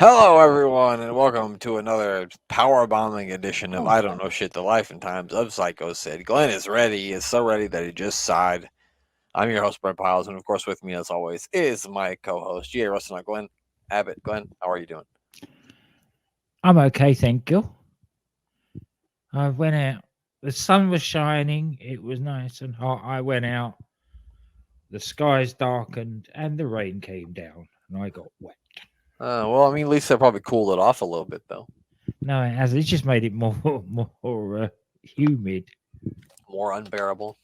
Hello, everyone, and welcome to another power bombing edition of Oh, I Don't Know Shit: The Life and Times of Sycho Sid. Glenn is ready. He is so ready that he just sighed. I'm your host, Brent Piles, and of course, with me, as always, is my co-host, G.A. Russell, Glenn Abbott. Glenn, how are you doing? I'm okay, thank you. I went out. The sun was shining. It was nice and hot. I went out. The skies darkened and the rain came down, and I got wet. Well, I mean, at least that probably cooled it off a little bit, though. No, it has. It just made it more, humid, More unbearable.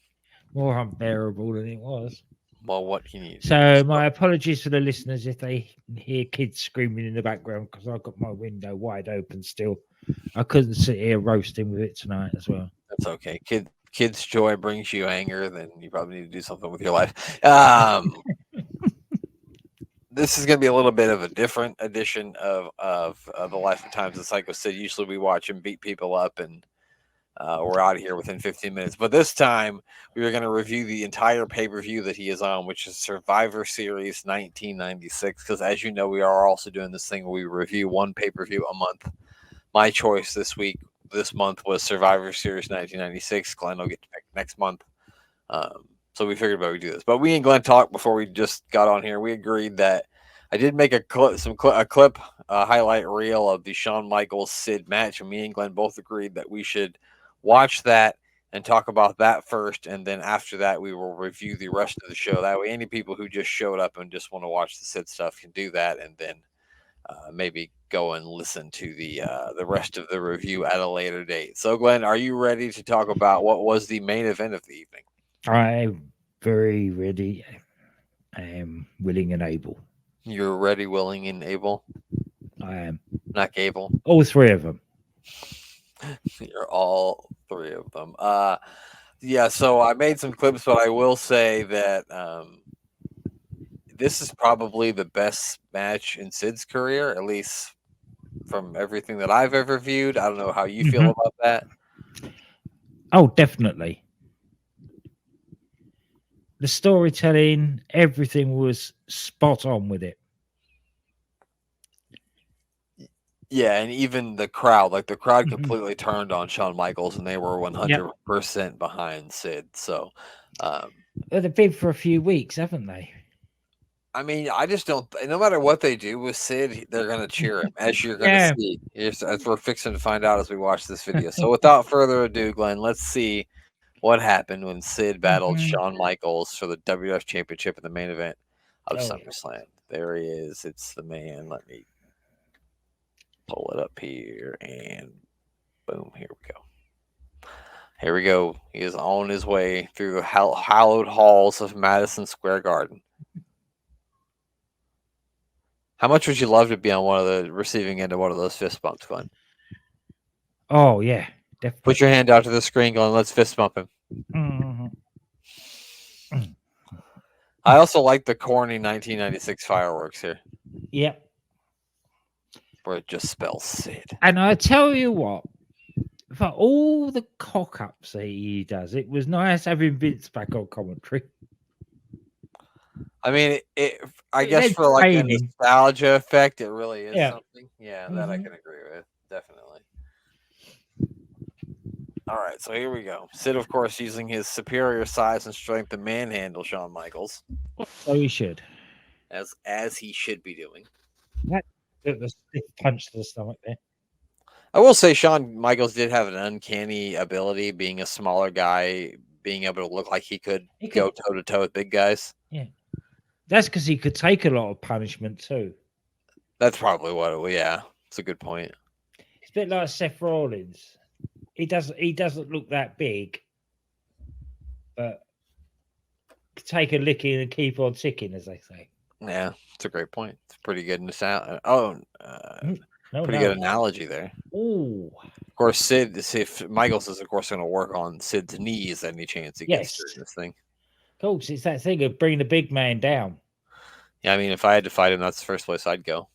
more unbearable than it was. Well, what he needed. So, my apologies for the listeners if they hear kids screaming in the background because I've got my window wide open still. I couldn't sit here roasting with it tonight as well. That's okay. Kids' joy brings you anger. Then you probably need to do something with your life. This is going to be a little bit of a different edition of the Life and Times of Psycho Sid. Usually we watch him beat people up and we're out of here within 15 minutes. But this time we are going to review the entire pay-per-view that he is on, which is Survivor Series 1996. Because as you know, we are also doing this thing where we review one pay-per-view a month. My choice this month was Survivor Series 1996. Glenn will get to pick next month. So we figured about we do this, but we and Glenn talked before we just got on here. We agreed that I did make a clip, highlight reel of the Shawn Michaels Sid match, and me and Glenn both agreed that we should watch that and talk about that first, and then after that we will review the rest of the show. That way, any people who just showed up and just want to watch the Sid stuff can do that, and then maybe go and listen to the rest of the review at a later date. So, Glenn, are you ready to talk about what was the main event of the evening? I'm very ready. I am willing and able. You're ready, willing, and able. I am. Not Gable. All three of them. You're all three of them. Yeah. So I made some clips, but I will say that this is probably the best match in Sid's career, at least from everything that I've ever viewed. I don't know how you feel Mhm. about that. Oh, definitely. The storytelling, everything was spot on with it. Yeah, and even the crowd, like the crowd Mhm. completely turned on Shawn Michaels, and they were Yep. 100% behind Sid. So, um, Well, they've been for a few weeks, haven't they? I mean, I just don't. No matter what they do with Sid, they're gonna cheer him, as you're gonna Yeah. see, as we're fixing to find out as we watch this video. So, without further ado, Glenn, let's see what happened when Sid battled Mhm. Shawn Michaels for the WWF Championship in the main event of Oh, yeah. SummerSlam. There he is. It's the man. Let me pull it up here, and boom, here we go. Here we go. He is on his way through the hallowed halls of Madison Square Garden. How much would you love to be on one of the receiving end of one of those fist bumps, Glenn? Oh, yeah. Put your Definitely. hand out to the screen, Glenn. Let's fist bump him. Mhm. I also like the corny 1996 fireworks here, Yep. where it just spells Sid. And I tell you what, for all the cock ups that he does, it was nice having Vince back on commentary. I mean, I It was guess for like a entertaining. nostalgia effect, it really is Yeah. something. Yeah, that I Hmm. can agree with. Definitely. All right, so here we go. Sid, of course, using his superior size and strength to manhandle Shawn Michaels, So he should. as he should be doing. That bit of a stiff punch to the stomach there. I will say Shawn Michaels did have an uncanny ability, being a smaller guy, being able to look like he could He could, go toe to toe with big guys. yeah. That's because he could take a lot of punishment too. That's probably what it was. Yeah, it's a good point. It's a bit like Seth Rollins. He doesn't look that big, but could take a licking and keep on ticking, as they say. Yeah, it's a great point. It's pretty good in the sound. Oh, No, pretty good no. analogy there. Oh, Of course, if Michaels is of course going to work on Sid's knees any chance he gets yes. during this thing. Of course, it's that thing of bringing the big man down. Yeah, I mean, if I had to fight him, that's the first place I'd go.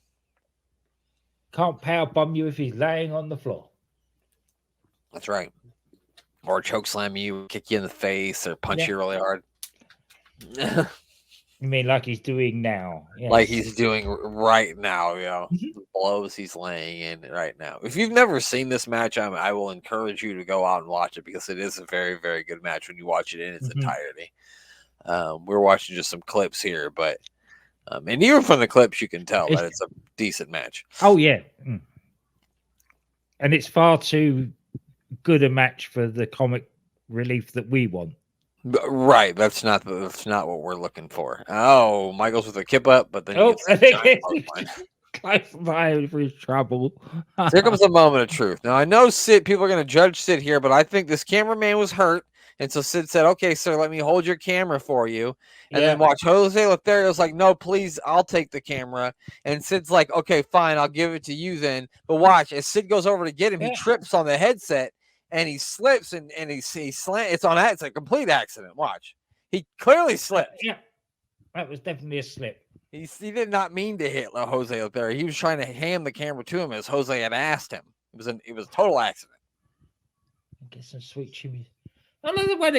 Can't power bomb you if he's laying on the floor. That's right. Or choke slam you, kick you in the face, or punch Yeah. you really hard. You mean like he's doing now? like Yes. he's doing right now. Mhm. The blows he's laying in right now. If you've never seen this match, I will encourage you to go out and watch it because it is a very, very good match when you watch it in its Mhm. entirety. We're watching just some clips here, but and even from the clips, you can tell that It's, it's a decent match. oh yeah, and it's far too good a match for the comic relief that we want. Right, that's not what we're looking for. Oh, Michaels with a kip up, but then he Oh, gets I a think giant clothesline. it's close by for his trouble. So here comes a moment of truth. Now I know Sid. People are going to judge Sid here, but I think this cameraman was hurt, and so Sid said, "Okay, sir, let me hold your camera for you." And then Yeah, watch Jose Lothario was like, "No, please, I'll take the camera." And Sid's like, "Okay, fine, I'll give it to you then." But watch as Sid goes over to get him, he yeah, trips on the headset and he slips and he slant. It's on that. It's a complete accident. Watch, he clearly slipped. yeah. That was definitely a slip. He did not mean to hit Jose Lothario. He was trying to hand the camera to him as Jose had asked him. It was a total accident. Get some sweet chimneys. I love the way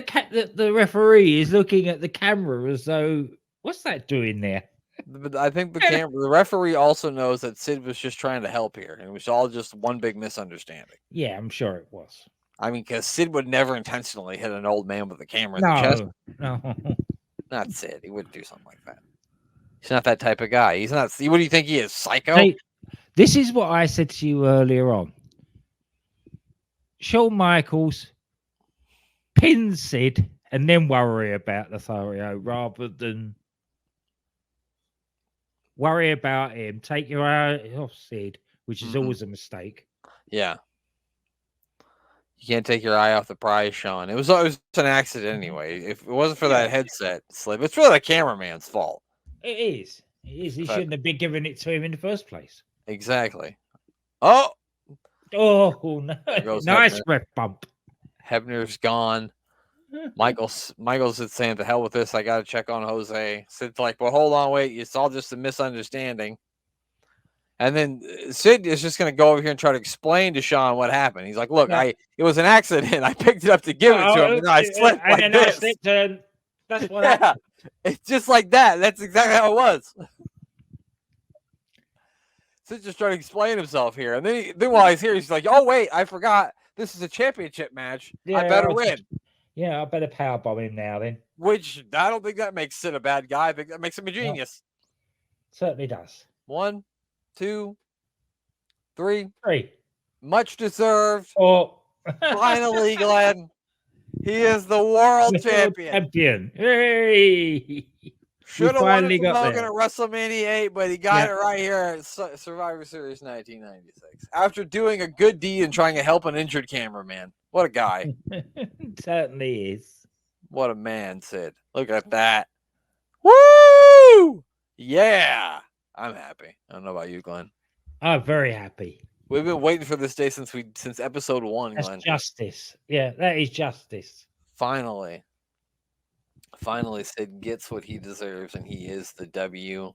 the referee is looking at the camera as though, what's that doing there? But I think the referee also knows that Sid was just trying to help here, and it was all just one big misunderstanding. Yeah, I'm sure it was. I mean, because Sid would never intentionally hit an old man with a camera in the chest. No, no. Not Sid. He wouldn't do something like that. He's not that type of guy. He's not. What do you think he is? Psycho? Hey, this is what I said to you earlier on. Shawn Michaels pin Sid and then worry about Lothario rather than worry about him. Take your eye off Sid, which is always a mistake. Yeah. You can't take your eye off the prize, Sean. It was an accident anyway. If it wasn't for that headset slip, it's really the cameraman's fault. It is. It is. He But- shouldn't have been giving it to him in the first place. Exactly. Oh, Oh, no. goes Nice Hebner. ref bump. Hebner's gone. Michaels is saying, "The hell with this! I got to check on Jose." Sid's like, "Well, hold on, wait. It's all just a misunderstanding." And then Sid is just going to go over here and try to explain to Shawn what happened. He's like, "Look, Yeah. it was an accident. I picked it up to give it to him, and I slipped like and this." I slipped and that's what Yeah, happened. it's just like that. That's exactly how it was. Sid just trying to explain himself here, and then while he's here, he's like, "Oh wait, I forgot. This is a championship match. I better win." Yeah, I better powerbomb him now then. Which I don't think that makes Sid a bad guy. I think that makes him a genius. Certainly does. 1, 2, 3. 3. Much deserved. Oh. Finally, Glenn. He is the world champion. Hey. Should have won it from Hogan there. at WrestleMania 8, but he got it right here at Survivor Series 1996. After doing a good deed and trying to help an injured cameraman. What a guy. Certainly is. What a man, Sid. Look at that. Woo! Yeah. I'm happy. I don't know about you, Glenn. I'm very happy. We've been waiting for this day since episode 1, That's Glenn. justice. Yeah, that is justice. Finally, Sid gets what he deserves, and he is the WWF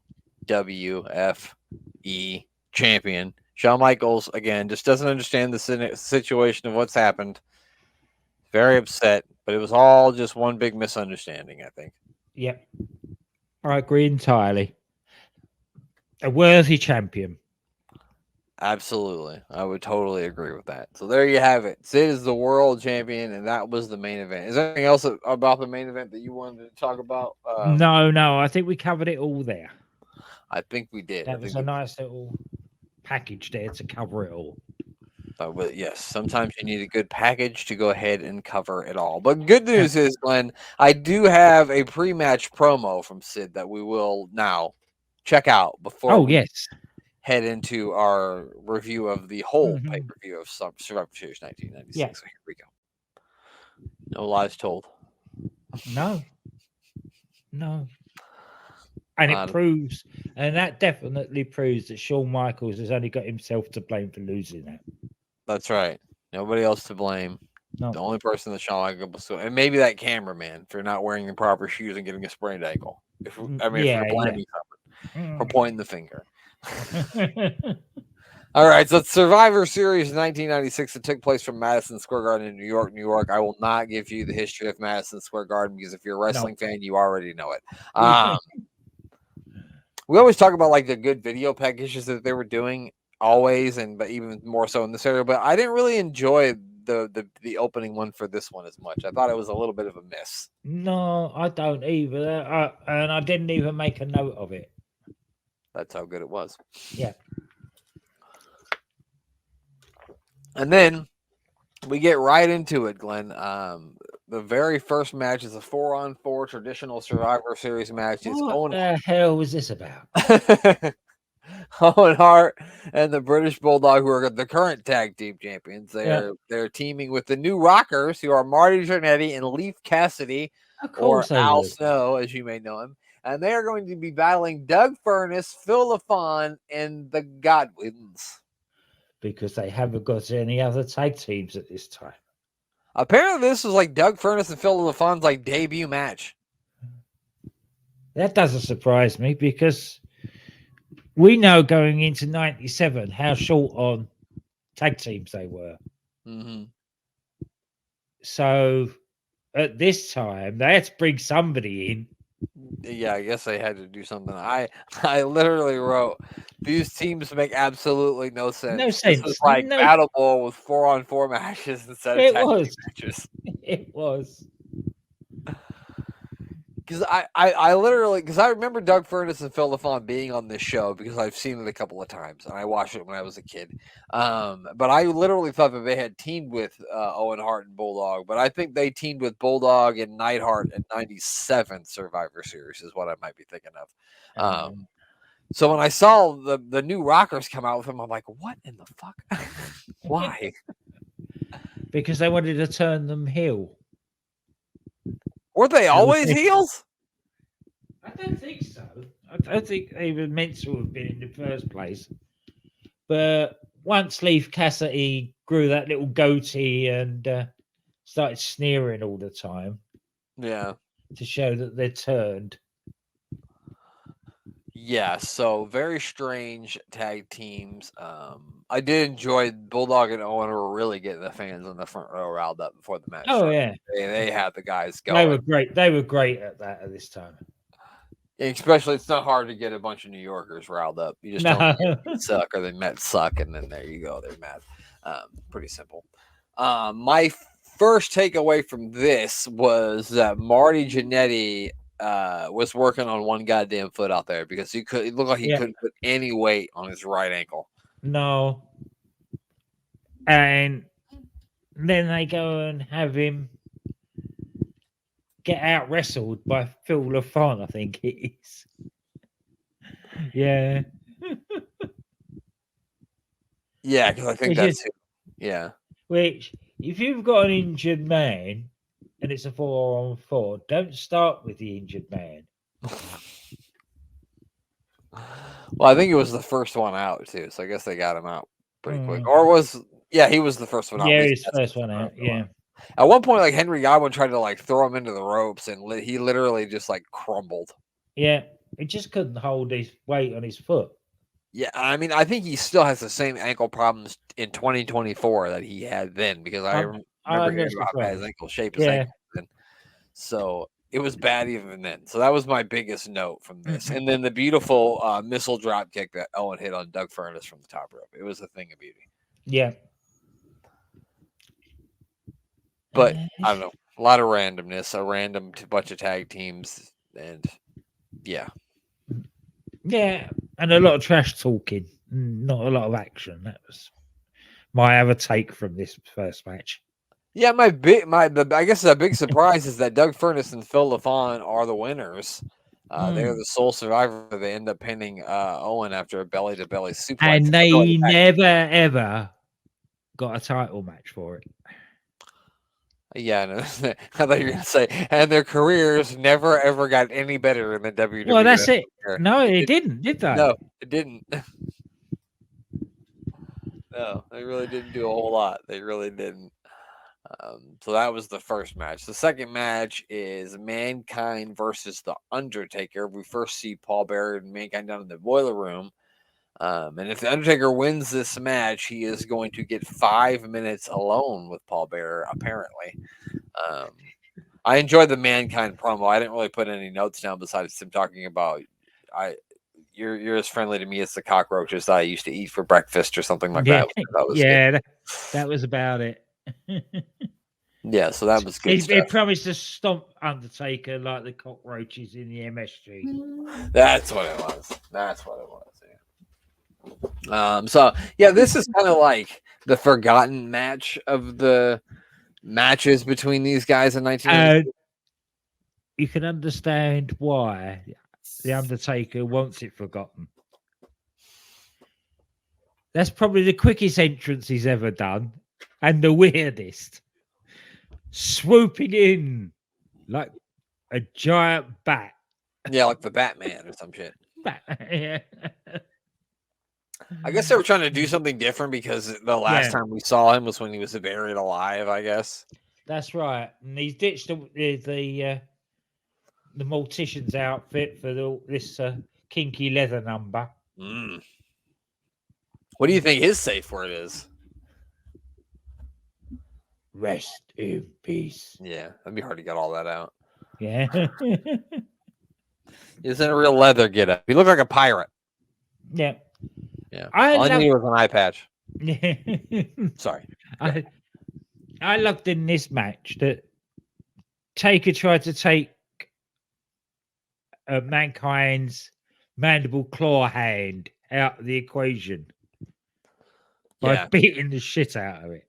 champion. Shawn Michaels, again, just doesn't understand the situation of what's happened. Very upset, but it was all just one big misunderstanding, I think. Yep. I agree entirely. A worthy champion. Absolutely. I would totally agree with that. So there you have it. Sid is the world champion, and that was the main event. Is there anything else about the main event that you wanted to talk about? No. I think we covered it all there. I think we did. That was a nice little package there to cover it all. But yes, sometimes you need a good package to go ahead and cover it all. But good news is, Glenn, I do have a pre-match promo from Sid that we will now check out before we head into our review of the whole pay-per-view of Survivor Series 1996. Yeah. So here we go. No lies told. No. And it proves, and that definitely proves that Shawn Michaels has only got himself to blame for losing that. That's right. Nobody else to blame. No. The only person that Shawn Michaels, and maybe that cameraman for not wearing the proper shoes and getting a sprained ankle. If we're blaming someone for pointing the finger. All right, so it's Survivor Series 1996 that took place from Madison Square Garden in New York. I will not give you the history of Madison Square Garden because if you're a wrestling fan, you already know it. we always talk about like the good video packages that they were doing always, and but even more so in this area. But I didn't really enjoy the opening one for this one as much. I thought it was a little bit of a miss. No, I don't either. And I didn't even make a note of it. That's how good it was. Yeah. And then we get right into it, Glenn. The very first match is a 4-on-4 traditional Survivor Series match. It's What the hell was this about? Owen Hart and the British Bulldog, who are the current tag team champions. Yeah. They're teaming with the new Rockers, who are Marty Jannetty and Leaf Cassidy, Of or course they Al would. Snow, as you may know him. And they are going to be battling Doug Furnace, Phil LaFon, and the Godwins. Because they haven't got any other tag teams at this time. Apparently, this was like Doug Furnace and Phil LaFon's like debut match. That doesn't surprise me because we know going into 97 how short on tag teams they were. Mm-hmm. So at this time, they had to bring somebody in. Yeah, I guess they had to do something. I literally wrote, these teams make absolutely no sense. No This sense. is like No, Battle Bowl with 4-on-4 matches instead of it tag team was. matches. It was. Because I literally, because I remember Doug Furnace and Phil LaFon being on this show because I've seen it a couple of times and I watched it when I was a kid. But I literally thought that they had teamed with Owen Hart and Bulldog, but I think they teamed with Bulldog and Neidhart in '97 Survivor Series is what I might be thinking of. So when I saw the new Rockers come out with them, I'm like, what in the fuck? Why? Because they wanted to turn them heel. Were they always heels? I don't think so. I don't think they were meant to have been in the first place. But once Leaf Cassidy grew that little goatee and started sneering all the time, Yeah. to show that they're turned. Yeah, so very strange tag teams. I did enjoy Bulldog and Owen were really getting the fans in the front row riled up before the match Oh started. yeah, They had the guys they going. were great. They were great at that at this time. Especially, it's not hard to get a bunch of New Yorkers riled up. You just tell them they suck or they met suck, and then there you go. They're mad. Pretty simple. My first takeaway from this was that Marty Jannetty was working on one goddamn foot out there because it looked like he couldn't put any weight on his right ankle. No. And then they go and have him get out wrestled by Phil LaFon, I think it is. Yeah. Yeah, because I think that's it. Yeah. Which, if you've got an injured man and it's a 4-on-4, don't start with the injured man. Well, I think it was the first one out too, so I guess they got him out pretty quick. Or he was the first one out. Yeah, he's the first one out. Yeah. At one point, like Henry Godwin tried to like throw him into the ropes, and he literally just like crumbled. Yeah, he just couldn't hold his weight on his foot. Yeah, I mean, I think he still has the same ankle problems in 2024 that he had then because I remember hearing about his ankle shape. Then. So it was bad even then. So that was my biggest note from this. And then the beautiful missile drop kick that Owen hit on Doug Furnace from the top rope. It was a thing of beauty. Yeah. But I don't know. A lot of randomness, a random bunch of tag teams, and yeah. Yeah, and a lot of trash talking, not a lot of action. That was my other take from this first match. Yeah, I guess the big surprise is that Doug Furnace and Phil LaFon are the winners. They're the sole survivor. They end up pinning Owen after a belly-to-belly suplex. And they never, ever got a title match for it. Yeah, no, I thought you were going to say, and their careers never, ever got any better in the WWE. Well, that's it. No, it didn't, did they? No, it didn't. No, they really didn't do a whole lot. They really didn't. So that was the first match. The second match is Mankind versus The Undertaker. We first see Paul Bearer and Mankind down in the boiler room. And if The Undertaker wins this match, he is going to get 5 minutes alone with Paul Bearer, apparently. I enjoyed the Mankind promo. I didn't really put any notes down besides him talking about you're as friendly to me as the cockroaches I used to eat for breakfast or something like Yeah, that. That was good. yeah, that was about it. Yeah, so that was good He stuff. promised to stomp Undertaker like the cockroaches in the MSG. That's what it was. That's what it was. So yeah, this is kind of like the forgotten match of the matches between these guys in 1980. You can understand why the Undertaker wants it forgotten. That's probably the quickest entrance he's ever done, and the weirdest. Swooping in like a giant bat. Yeah, like the Batman or some shit. Yeah. I guess they were trying to do something different because the last time we saw him was when he was buried alive, I guess. That's right. And he's ditched the mortician's outfit for this kinky leather number. Mm. What do you think his safe word is? Rest in peace. Yeah, that'd be hard to get all that out. Yeah. He's in a real leather getup. He looked like a pirate. Yeah. Yeah. All I knew was an eye patch. Sorry. I loved in this match that Taker tried to take Mankind's mandible claw hand out of the equation by beating the shit out of it.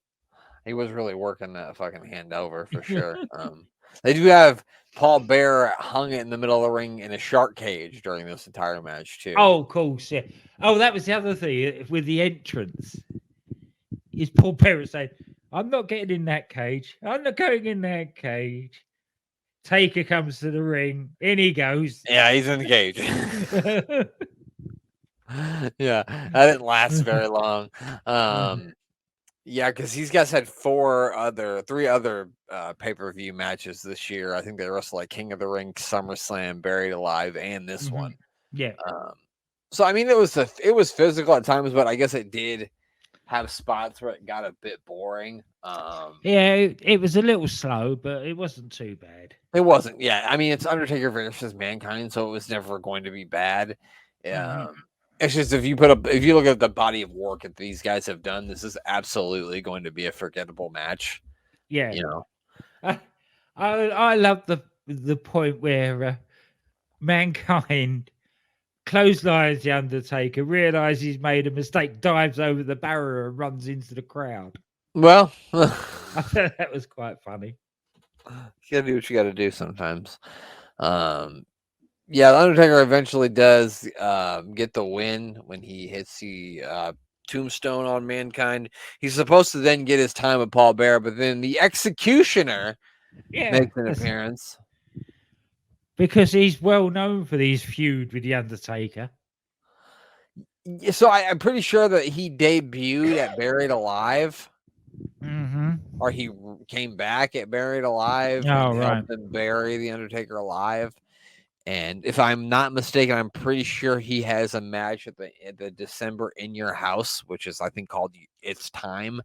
He was really working that fucking hand over for sure. They do have Paul Bearer hung in the middle of the ring in a shark cage during this entire match too. Oh, of course, yeah. Oh, that was the other thing with the entrance. Is Paul Bearer saying, "I'm not getting in that cage. I'm not going in that cage." Taker comes to the ring. In he goes. Yeah, he's in the cage. Yeah, that didn't last very long. Yeah, because these guys had three other pay-per-view matches this year. I think they wrestled like King of the Ring, SummerSlam, Buried Alive, and this one. Yeah. So I mean, it was physical at times, but I guess it did have spots where it got a bit boring. Yeah, it was a little slow, but it wasn't too bad. It wasn't. Yeah, I mean, it's Undertaker versus Mankind, so it was never going to be bad. It's just if you look at the body of work that these guys have done, this is absolutely going to be a forgettable match. Yeah, you know. I love the point where Mankind clotheslines the Undertaker, realizes he's made a mistake, dives over the barrier, and runs into the crowd. Well, I thought that was quite funny. You gotta do what you gotta do sometimes. Yeah, the Undertaker eventually does get the win when he hits the tombstone on Mankind. He's supposed to then get his time with Paul Bearer, but then the Executioner makes an appearance. Because he's well known for these feuds with the Undertaker. So I'm pretty sure that he debuted at Buried Alive. Or he came back at Buried Alive and helped them bury the Undertaker alive. And if I'm not mistaken, I'm pretty sure he has a match at the December In Your House, which is I think called It's Time.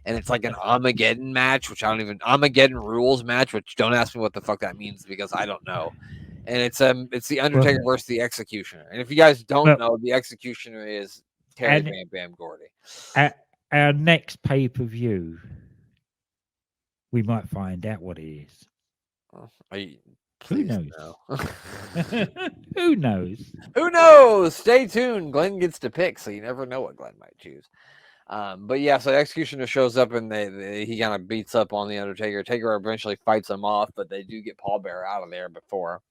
And it's like an Armageddon match, which Armageddon rules match, which don't ask me what the fuck that means because I don't know. And it's the Undertaker versus the Executioner. And if you guys don't know, the Executioner is Terry Bam Bam Gordy. At our next pay-per-view, we might find out what it is. Who knows? Who knows? Who knows? Stay tuned. Glenn gets to pick, so you never know what Glenn might choose. But yeah, so the Executioner shows up and he kind of beats up on the Undertaker. Taker eventually fights him off, but they do get Paul Bearer out of there before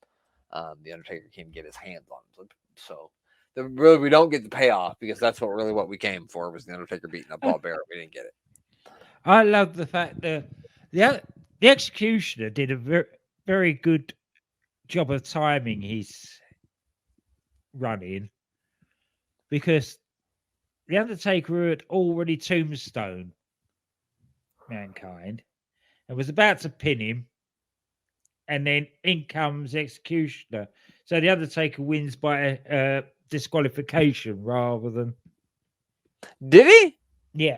the Undertaker can get his hands on him. So we don't get the payoff because that's what we came for was the Undertaker beating up Paul Bearer. We didn't get it. I love the fact that the Executioner did a very, very good job of timing his run-in because the Undertaker had already tombstone Mankind and was about to pin him, and then in comes Executioner. So the Undertaker wins by disqualification rather than. Did he? Yeah.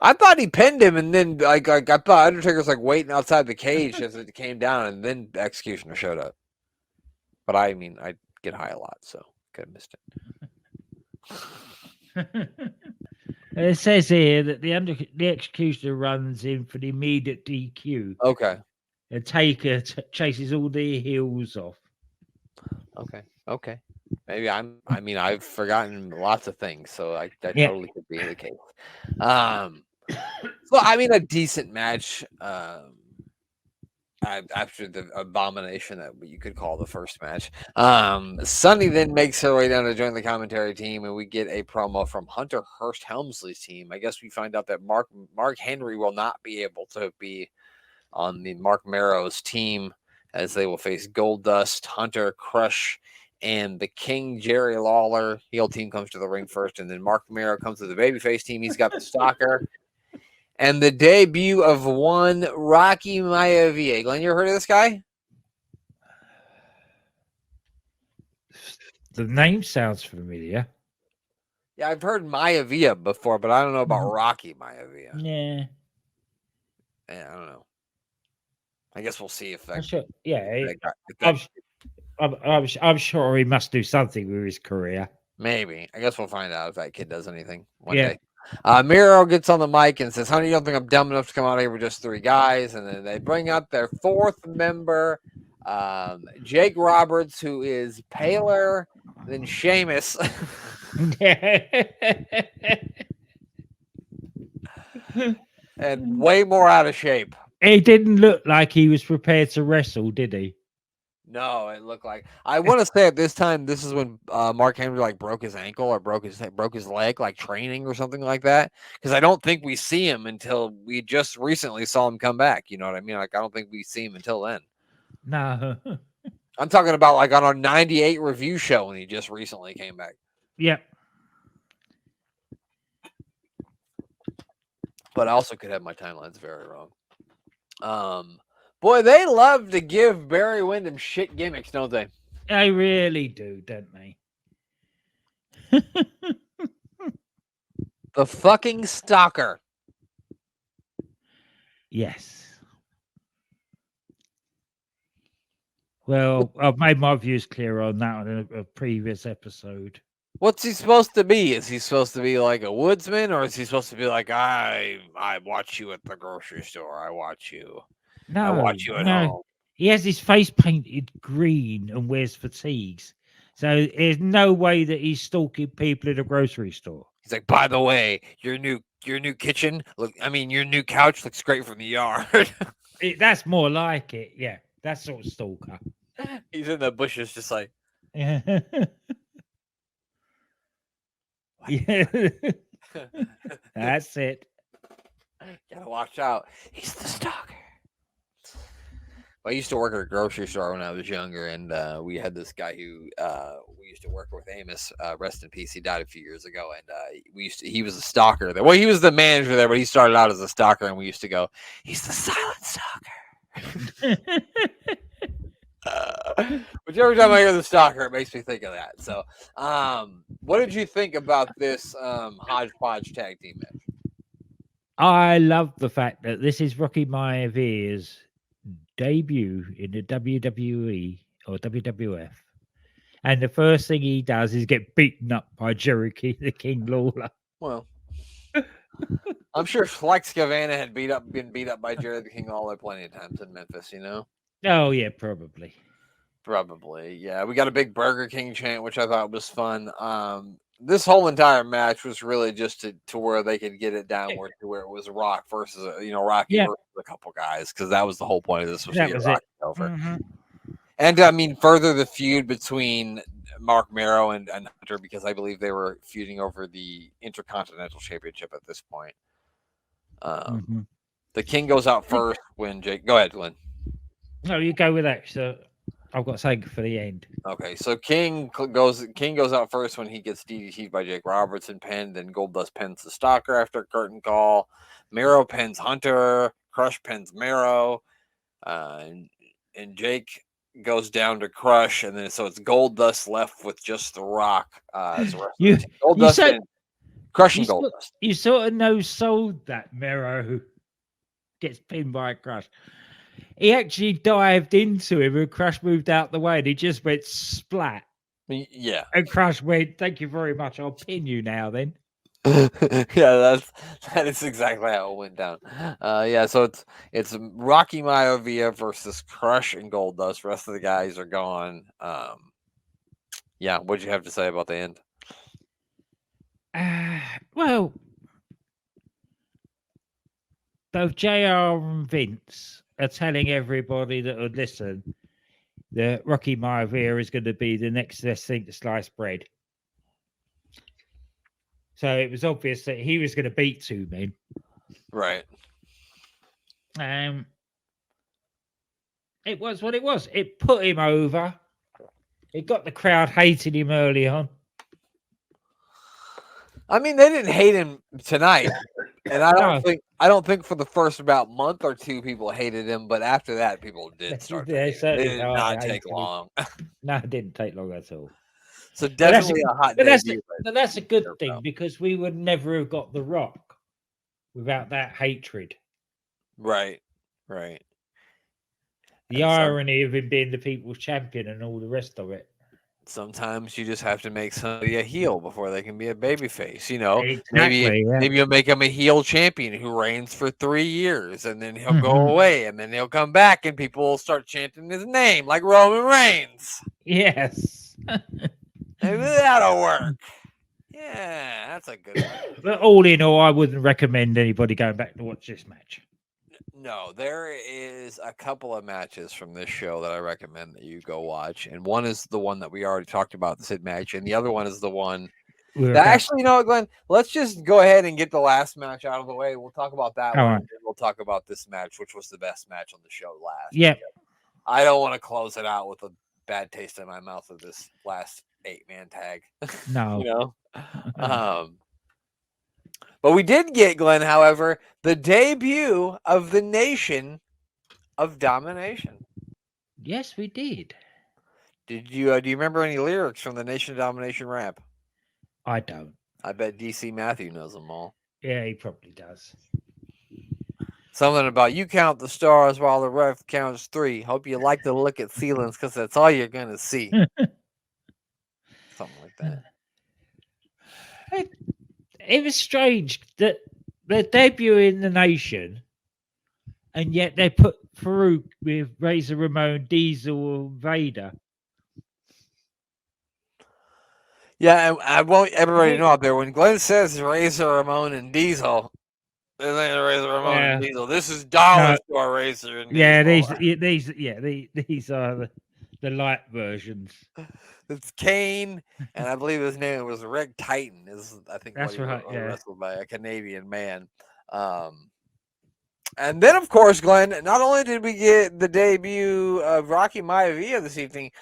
I thought he pinned him, and then I thought Undertaker's like waiting outside the cage as it came down, and then the Executioner showed up. But I mean, I get high a lot, so Could have missed It says here that the executioner runs in for the immediate DQ. it. Okay. And Taker chases all the heels off. Okay. Okay. Maybe I mean, I've forgotten lots of things, so that Yeah. totally could be the case. So I mean, a decent match. After the abomination that you could call the first match, Sunny then makes her way down to join the commentary team, and we get a promo from Hunter Hearst Helmsley's team. I guess we find out that Mark Henry will not be able to be on the Mark Marrow's team, as they will face Goldust, Hunter, Crush, and the King Jerry Lawler. Heel team comes to the ring first, and then Mark Marrow comes to the babyface team. He's got the stalker. And the debut of one Rocky Maivia. Glenn, you ever heard of this guy? The name sounds familiar. Yeah, I've heard Maivia before, but I don't know about Rocky Maivia. Yeah. Yeah, I don't know. I guess we'll see if that. I'm sure, yeah. if that- I'm sure he must do something with his career. maybe. I guess we'll find out if that kid does anything one Yeah. day. Miro gets on the mic and says, "Honey, you don't think I'm dumb enough to come out here with just 3 guys?" And then they bring up their 4th member, Jake Roberts, who is paler than Sheamus. And way more out of shape. He didn't look like he was prepared to wrestle, did he? No, it looked like, I want to say at this time, this is when Mark Henry like broke his ankle or broke his leg, like training or something like that. Because I don't think we see him until we just recently saw him come back. You know what I mean? Like I don't think we see him until then. No. I'm talking about like on our 98 review show when he just recently came back. Yep. But I also could have my timelines very wrong. Boy, they love to give Barry Windham shit gimmicks, don't they? They really do, don't they? The fucking stalker. Yes. Well, I've made my views clear on that on a previous episode. What's he supposed to be? Is he supposed to be like a woodsman, or is he supposed to be like, I watch you at the grocery store. I watch you. No, I watch you at home. He has his face painted green and wears fatigues. So there's no way that he's stalking people in a grocery store. He's like, by the way, your new kitchen, your new couch looks great from the yard. That's more like it. Yeah, that's sort of stalker. He's in the bushes just like. Yeah. That's it. Gotta watch out. He's the stalker. I used to work at a grocery store when I was younger, and we had this guy who we used to work with, Amos. Rest in peace. He died a few years ago, and he was a stalker there. Well, he was the manager there, but he started out as a stalker, and we used to go, "He's the silent stalker." Which every time I hear the stalker, it makes me think of that. So, what did you think about this hodgepodge tag team match? I love the fact that this is Rocky Maivia's debut in the WWE or WWF, and the first thing he does is get beaten up by Jerry the King Lawler. Well, I'm sure Flex Gavanna had been beat up by Jerry the King Lawler plenty of times in Memphis. You know. Oh yeah, probably. Yeah. We got a big Burger King chant, which I thought was fun. This whole entire match was really just to where they could get it downward to where it was Rock versus Rocky versus a couple guys, because that was the whole point of this, was to get Rocky over. Mm-hmm. And I mean, further the feud between Mark Marrow and Hunter, because I believe they were feuding over the Intercontinental Championship at this point. The King goes out first when Jake. Go ahead, Glenn. No, you go with that. So I've got something for the end. Okay, so King goes out first when he gets DDT'd by Jake Roberts and pinned. Then Goldust pins the stalker after a curtain call. Marrow pins Hunter. Crush pins Marrow. And Jake goes down to Crush, and then so it's Goldust left with just the Rock as Goldust and Crush and Goldust. You sort of no-sold that Marrow gets pinned by Crush. He actually dived into him and Crush moved out the way and he just went splat. Yeah. And Crush went, "Thank you very much. I'll pin you now." Then Yeah, that is exactly how it went down. Yeah, so it's Rocky Maivia versus Crush and Goldust. The rest of the guys are gone. Yeah, what'd you have to say about the end? well, both JR and Vince are telling everybody that would listen that Rocky Maivia is going to be the next best thing to sliced bread. So it was obvious that he was going to beat two men. Right. It was what it was. It put him over. It got the crowd hating him early on. I mean, they didn't hate him tonight, and I No. don't think for the first about month or two people hated him, but after that people did start to They hate him. certainly It did not take hated him. long. No, it didn't take long at all. So definitely a hot debut. But that's a good thing because we would never have got The Rock without that hatred. Right. Right. The irony of him being the people's champion and all the rest of it. Sometimes you just have to make somebody a heel before they can be a babyface. You know, Exactly, maybe you'll make him a heel champion who reigns for 3 years, and then he'll go away, and then he'll come back, and people will start chanting his name like Roman Reigns. Yes, maybe that'll work. Yeah, that's a good one. But all in all, I wouldn't recommend anybody going back to watch this match. No, there is a couple of matches from this show that I recommend that you go watch, and one is the one that we already talked about, the Sid match, and the other one is the one that actually, you know what, Glenn? Let's just go ahead and get the last match out of the way. We'll talk about that one, and then we'll talk about this match, which was the best match on the show last. Yeah, I don't want to close it out with a bad taste in my mouth of this last 8-man tag. No, you know. But we did get, Glenn, however, the debut of the Nation of Domination. Yes, we did. Did you do you remember any lyrics from the Nation of Domination rap? I don't. I bet DC Matthew knows them all. Yeah, he probably does. Something about you count the stars while the ref counts 3. Hope you like to look at ceilings because that's all you're gonna see. Something like that. It was strange that they're debuting the Nation, and yet they put Farouk with Razor Ramon, Diesel, Vader. Yeah, I want everybody to know out there when Glenn says Razor Ramon and Diesel, this ain't Razor Ramon and Diesel. This is Dollar Store Razor and Diesel. These are the light versions. It's Kane, and I believe his name was Rick Titan. I think that's what he wrestled by a Canadian man. And then, of course, Glenn, not only did we get the debut of Rocky Maivia this evening,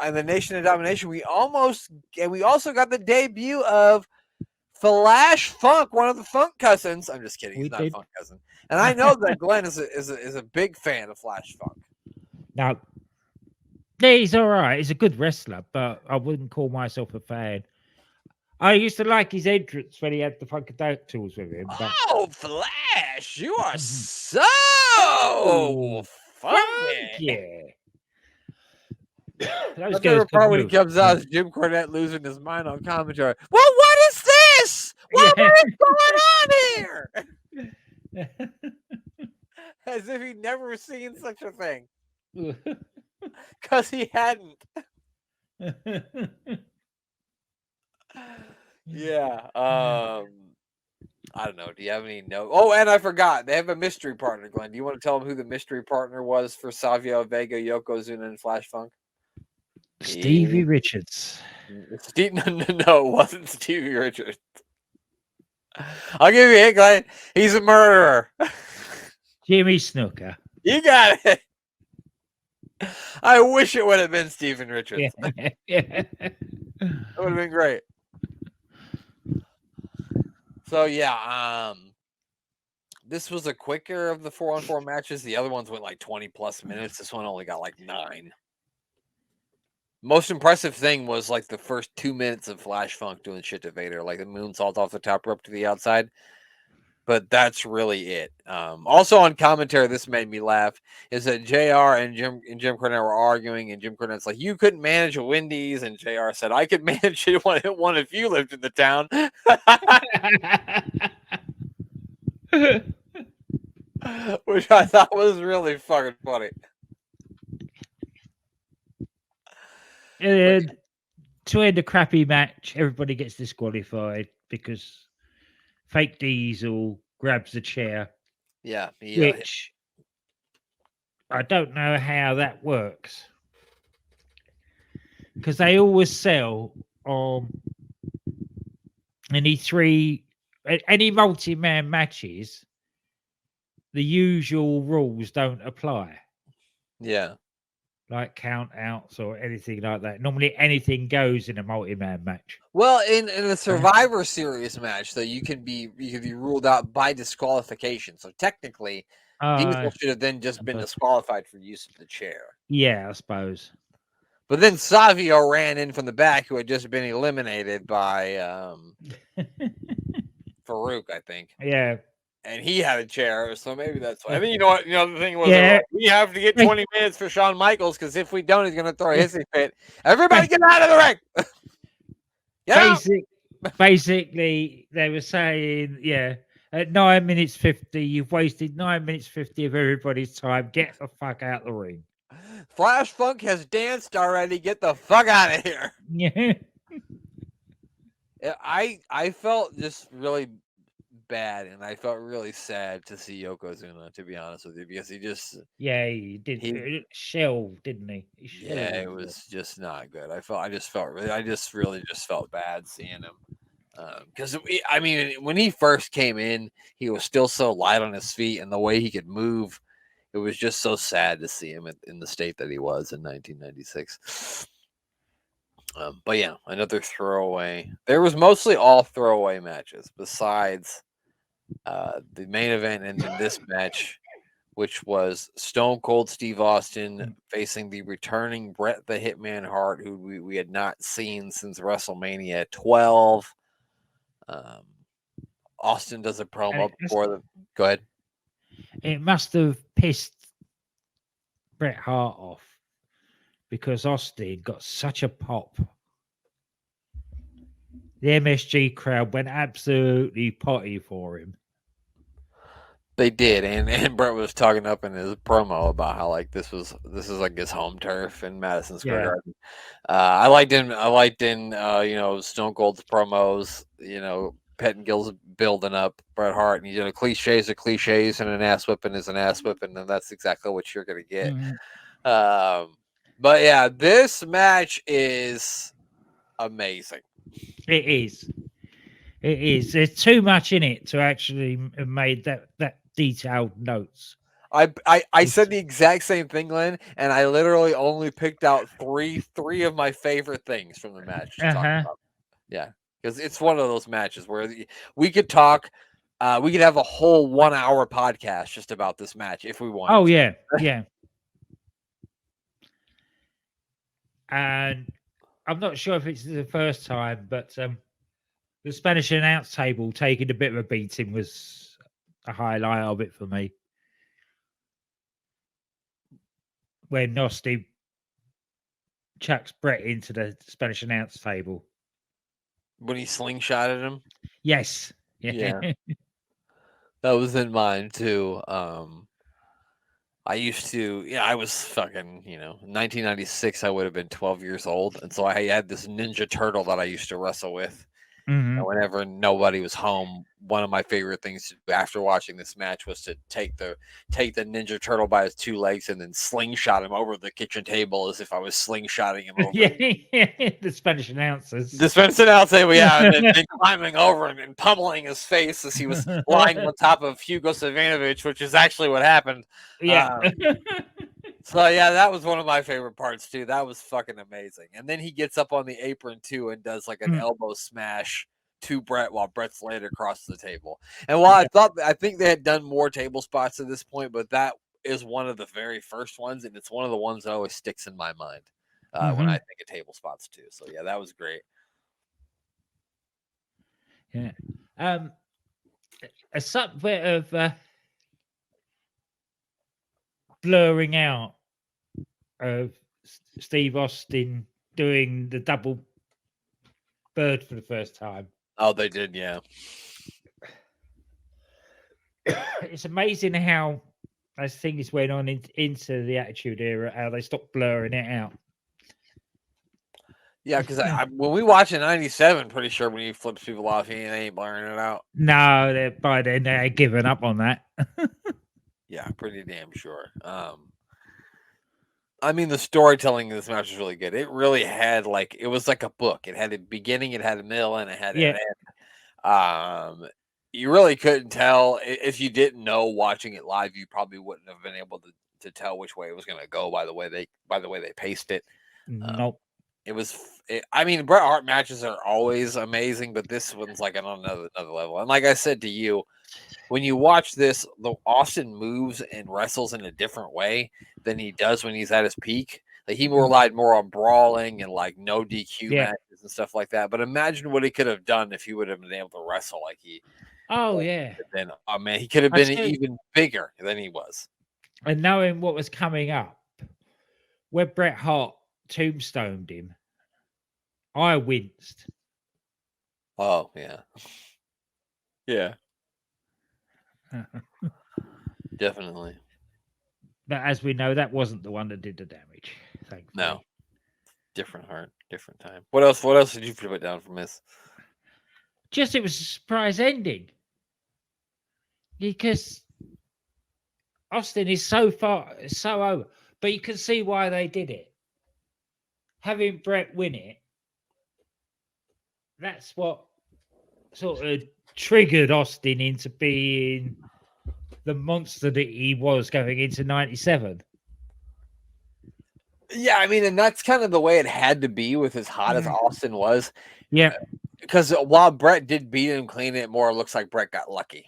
and the Nation of Domination, we also got the debut of Flash Funk, one of the Funk cousins. I'm just kidding. He's not a Funk cousin. And I know that Glenn is a big fan of Flash Funk. Now, he's all right. He's a good wrestler, but I wouldn't call myself a fan. I used to like his entrance when he had the Funkadactyls with him. But... Oh, Flash, you are so funky. My favorite part when he comes out is Jim Cornette losing his mind on commentary. Well, what is this? What is going on here? As if he'd never seen such a thing. Because he hadn't. Yeah. I don't know. Do you have any notes? Oh, and I forgot. They have a mystery partner, Glenn. Do you want to tell them who the mystery partner was for Savio Vega, Yokozuna, and Flash Funk? Stevie Richards. No, it wasn't Stevie Richards. I'll give you a hint, Glenn. He's a murderer. Jimmy Snooker. You got it. I wish it would have been Steven Richards. Yeah. That would have been great. So yeah, this was a quicker of the 4-on-4 matches. The other ones went like 20 plus minutes. This one only got like 9. Most impressive thing was like the first 2 minutes of Flash Funk doing shit to Vader, like the moonsault off the top rope to the outside. but that's really it. Also on commentary, this made me laugh. Is that Jr. and Jim Cornette were arguing, and Jim Cornette's like, "You couldn't manage a Wendy's," and Jr. said, "I could manage it one if you lived in the town," which I thought was really fucking funny. But And to end a crappy match, everybody gets disqualified because Fake Diesel grabs the chair, yeah, he, which I don't know how that works because they always sell any any multi-man matches. The usual rules don't apply, yeah. like count outs or anything like that. Normally, anything goes in a multi-man match. Well, in a Survivor Series match, though, you can be ruled out by disqualification. So technically, Uh, Diesel should have then just been but disqualified for use of the chair. yeah, I suppose. But then Savio ran in from the back, who had just been eliminated by Farouk, I think, Yeah, and he had a chair. So maybe that's why. I mean, you know what? You know, the thing was, they were yeah. like, we have to get 20 minutes for Shawn Michaels because if we don't, he's going to throw a hissy fit. Everybody, get out of the ring! Get out! Basic, basically, they were saying, yeah, at 9 minutes 50, you've wasted 9 minutes 50 of everybody's time. Get the fuck out the ring. Flash Funk has danced already. Get the fuck out of here. Yeah. I felt just really bad, and I felt really sad to see Yokozuna, to be honest with you, because he just Yeah, he did he shell, didn't he? He yeah, shelved. it was just not good. I just really just felt bad seeing him. Because I mean, when he first came in, he was still so light on his feet, and the way he could move, it was just so sad to see him in the state that he was in 1996. But yeah, another throwaway. There was mostly all throwaway matches, besides the main event and in this match, which was Stone Cold Steve Austin facing the returning Bret the Hitman Hart, who we had not seen since WrestleMania 12. Um, Austin does a And promo before the. Go ahead. it must have pissed Bret Hart off because Austin got such a pop. The MSG crowd went absolutely potty for him. They did, and Bret was talking up in his promo about how like this is like his home turf in Madison Square Yeah. Garden. I liked him. I liked in Stone Cold's promos. Pettingill's building up Bret Hart, and cliches are cliches, and an ass whipping is an ass whipping, and that's exactly what you're gonna get. Mhm. But yeah, this match is amazing. It is. It is. There's too much in it to actually have made that detailed notes. I said the exact same thing, Glenn, and I literally only picked out three of my favorite things from the match to talk Uh-huh. about. Yeah, because it's one of those matches where we could talk. We could have a whole 1 hour podcast just about this match if we wanted Oh to. yeah, yeah. And I'm not sure if it's the first time, but the Spanish announce table taking a bit of a beating was a highlight of it for me. When Nosty chucks Brett into the Spanish announce table. When he slingshotted him. Yes. Yeah. That was in mine too. I used to, I was fucking, 1996, I would have been 12 years old. And so I had this Ninja Turtle that I used to wrestle with. Mhm. And whenever nobody was home, one of my favorite things to do after watching this match was to take the Ninja Turtle by his two legs and then slingshot him over the kitchen table as if I was slingshotting him over. Yeah, the Spanish announcers. Dispensing out table, yeah, and then climbing over him and pummeling his face as he was lying on top of Hugo Savinovich, which is actually what happened. Yeah. So yeah, that was one of my favorite parts too. That was fucking amazing. And then he gets up on the apron too and does like an elbow smash to Bret while Bret's laid across the table. And while I think they had done more table spots at this point, but that is one of the very first ones, and it's one of the ones that always sticks in my mind when I think of table spots too. So yeah, that was great. Yeah. a sub bit of blurring out of Steve Austin doing the double bird for the first time. Oh, they did, yeah. It's amazing how, as things went on into the Attitude Era, how they stopped blurring it out. Yeah, because when we watch in '97, pretty sure when he flips people off, he ain't blurring it out. No, by then they're giving up on that. Yeah, pretty damn sure. I mean, the storytelling in this match was really good. It really had it was like a book. It had a beginning, it had a middle, and it had an Yeah, end. You really couldn't tell if you didn't know watching it live. You probably wouldn't have been able to tell which way it was going to go by the way they paced it. Um, nope. it was. I mean, Bret Hart matches are always amazing, but this one's like on another level. And like I said to you, when you watch this, the Austin moves and wrestles in a different way than he does when he's at his peak. Like he relied more on brawling and like no DQ Yeah. matches and stuff like that. But imagine what he could have done if he would have been able to wrestle like he. Oh yeah. Then oh man, he could have I been tell you, even bigger than he was. and knowing what was coming up, when Bret Hart tombstoned him, I winced. Oh yeah, yeah, definitely. But as we know, that wasn't the one that did the damage. Thankfully. No, different heart, different time. What else? What else did you put down from this? Just it was a surprise ending because Austin is so over, but you can see why they did it. Having Brett win it, that's what sort of triggered Austin into being the monster that he was going into '97. Yeah, I mean, and that's kind of the way it had to be with as hot as Austin was. Yeah, Because while Brett did beat him clean, it more looks like Brett got lucky.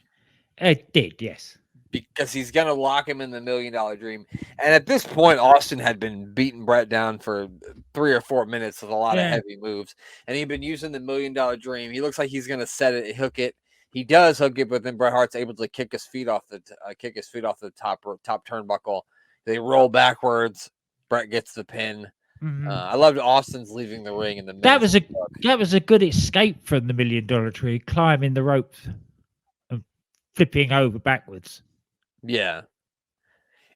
it did, yes. Because he's going to lock him in the $1 Million Dream. And at this point, Austin had been beating Brett down for 3 or 4 minutes with a lot of heavy moves. And he'd been using the $1 Million Dream. He looks like he's going to set it, hook it. He does hook it, but then Bret Hart's able to kick his feet off the top turnbuckle. They roll backwards. Brett gets the pin. I loved Austin's leaving the ring in the middle. That was a good escape from the $1 Million Tree, climbing the ropes and flipping over backwards. Yeah.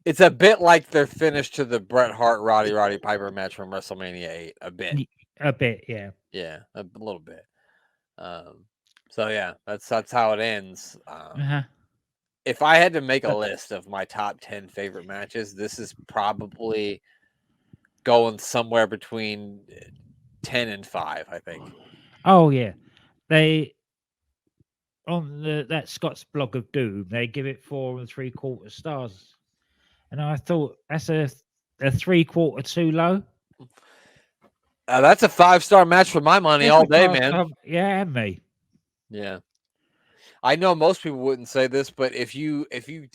It's a bit like their finish to the Bret Hart Roddy Piper match from WrestleMania 8. A bit. A bit, yeah. Yeah, a little bit. So yeah, that's how it ends. If I had to make a list of my top 10 favorite matches, this is probably going somewhere between 10 and 5, I think. Oh yeah. They on that Scott's blog of Doom, they give it 4 3/4 stars. And I thought that's a 3/4 too low. That's a 5-star match for my money all day, man. Yeah, and me. Yeah. I know most people wouldn't say this, but if you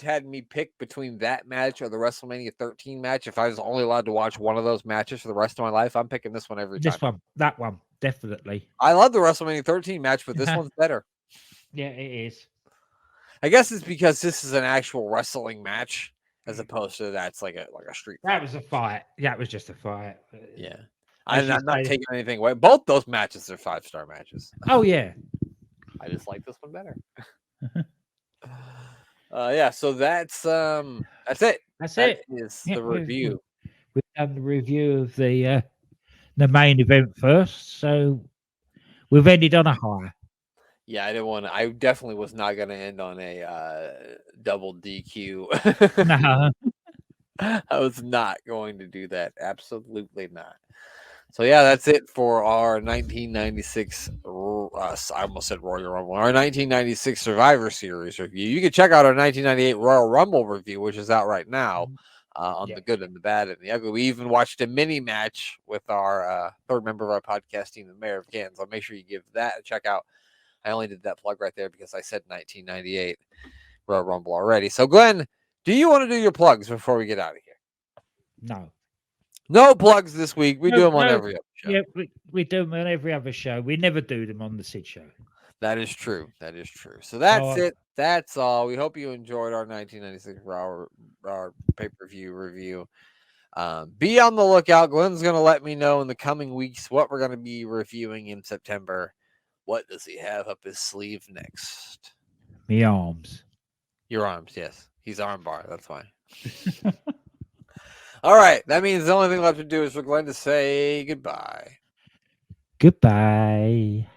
had me pick between that match or the WrestleMania 13 match, if I was only allowed to watch one of those matches for the rest of my life, I'm picking this one every time. That one, definitely. I love the WrestleMania 13 match, but this one's better. Yeah, it is. I guess it's because this is an actual wrestling match as opposed to that's like a street fight. That was a fight. That was just a fight. Yeah. I'm not taking anything away. Both those matches are 5-star matches. Oh yeah. I just like this one better. Yeah, so that's it. That's that it. Is the review. We've done the review of the main event first, so we've ended on a high. Yeah, I definitely was not going to end on a double DQ. No. I was not going to do that. Absolutely not. So yeah, that's it for our 1996. I almost said Royal Rumble. Our 1996 Survivor Series review. You can check out our 1998 Royal Rumble review, which is out right now, on the good and the bad and the ugly. We even watched a mini match with our third member of our podcast team, the Mayor of Canton. So make sure you give that a check out. I only did that plug right there because I said 1998 Royal Rumble already. So Glenn, do you want to do your plugs before we get out of here? No. No plugs this week. We do them on every other show. Yeah, we do them on every other show. We never do them on the Sid show. That is true. That is true. So So that's it. That's all. We hope you enjoyed our 1996 Raw our pay-per-view review. Be on the lookout. Glenn's going to let me know in the coming weeks what we're going to be reviewing in September. What does he have up his sleeve next? me arms. Your arms, yes. He's armbar. That's why. All right. That means the only thing left to do is for Glenn to say goodbye. Goodbye.